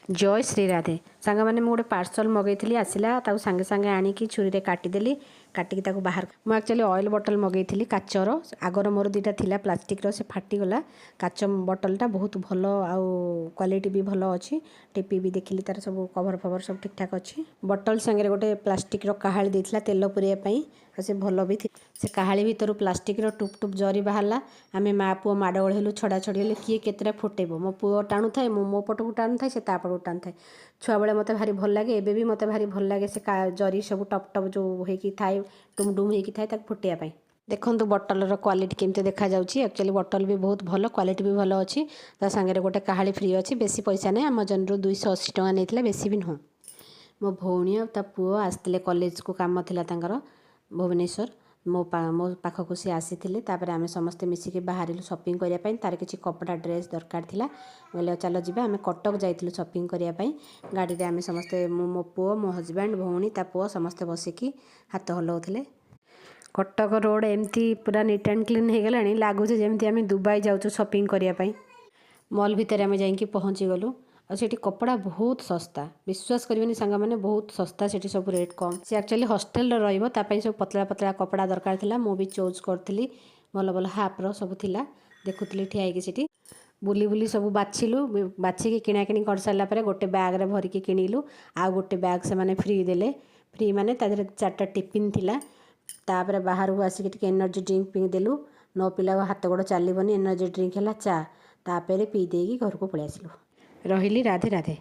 जय श्री राधे सांग मैंने गोटे पार्सल मगैली आसला सागे सागे आणिकी छुरी काटिदेली काटिकी ताको बाहर मुझे एक्चुअली ऑयल बॉटल मगैली काचर आगर मोर दुईटा थिला प्लास्टिक से फाटीगला काच बॉटलटा बहुत भल आउ क्वालिटी भी भल अच्छी टीपी भी देखिली तार सब कवर फवर सब ठीक ठाक अच्छी बॉटल सांगे गोटे प्लास्टिक काहाली देता तेल पुरैया से भल भी से काहाली भर प्लास्टिक टुप टुप जरी बाहरला आम माँ पुओ माड़गोल हेलु छड़ा छड़ी हेले किए केतटा फुटेब मो पुओ टाणु थाए मो पटक टाणु थाए से ता पटक टाणु थाए छुआ बेले मते भारी भल लगे एबे भी मते भारी भल लगे से जरी सब टप टप जो होइकी थाए डुम डुम होइकी थाए ताक फुटेया पाई देखो बटलर क्वालिटी केमती देखा जाउची एक्चुअली बटल भी बहुत भल क्वालिटी भी भल अच्छी ता सांगे गोटे काहाली फ्री अच्छी बेसी पैसा नहीं अमेजन रु 280 टका नहीं बेसी भी नुह मो भौणी ता पुओ आसते कॉलेज को काम थिला तांकर भुवनेश्वर मो पाखक सी आसी आम समस्ते मिसिक बाहर शॉपिंग करने तार किसी कपड़ा ड्रेस दरकार थिला बोले चलो जी आम कटक जाइलु शॉपिंग करने गाड़ी में आम समस्ते मो पुओ मो हजबैंड भौणी ता पुओ समस्ते बसिकी हाथ हलाउले कटक रोड एमती पूरा नीट एंड क्लीन हो गलानी लगुच जमी आम दुबई जाऊँ शॉपिंग करने मॉल भितर आम जा पहुँची गलु और सेठी कपड़ा बहुत सस्ता विश्वास करेंगे सांग मैंने बहुत सस्ता सेठी सब रेट कम से एक्चुअली हॉस्टेल रही सब पतला पतला कपड़ा दरकार था मुझे चूज करी भल भल हाफ्र सब थिला देखुली ठिया होगी बुली बुली सब बाछिलु बाछिकी किणाकिणी कर सारापर गोटे बैग्रे भरिकी किणिलु आउ गोटे बैग से मैंने फ्री देले फ्री माने तादेहरे 4टा टिफिन थिला तापर बाहर को आसिक एनर्जी ड्रिंक पी देलु न पिला हाथ गोड़ चलबनी एनर्जी ड्रिंक है चा तापर पी देगी घर को पलि आसिलु रही राधे राधे।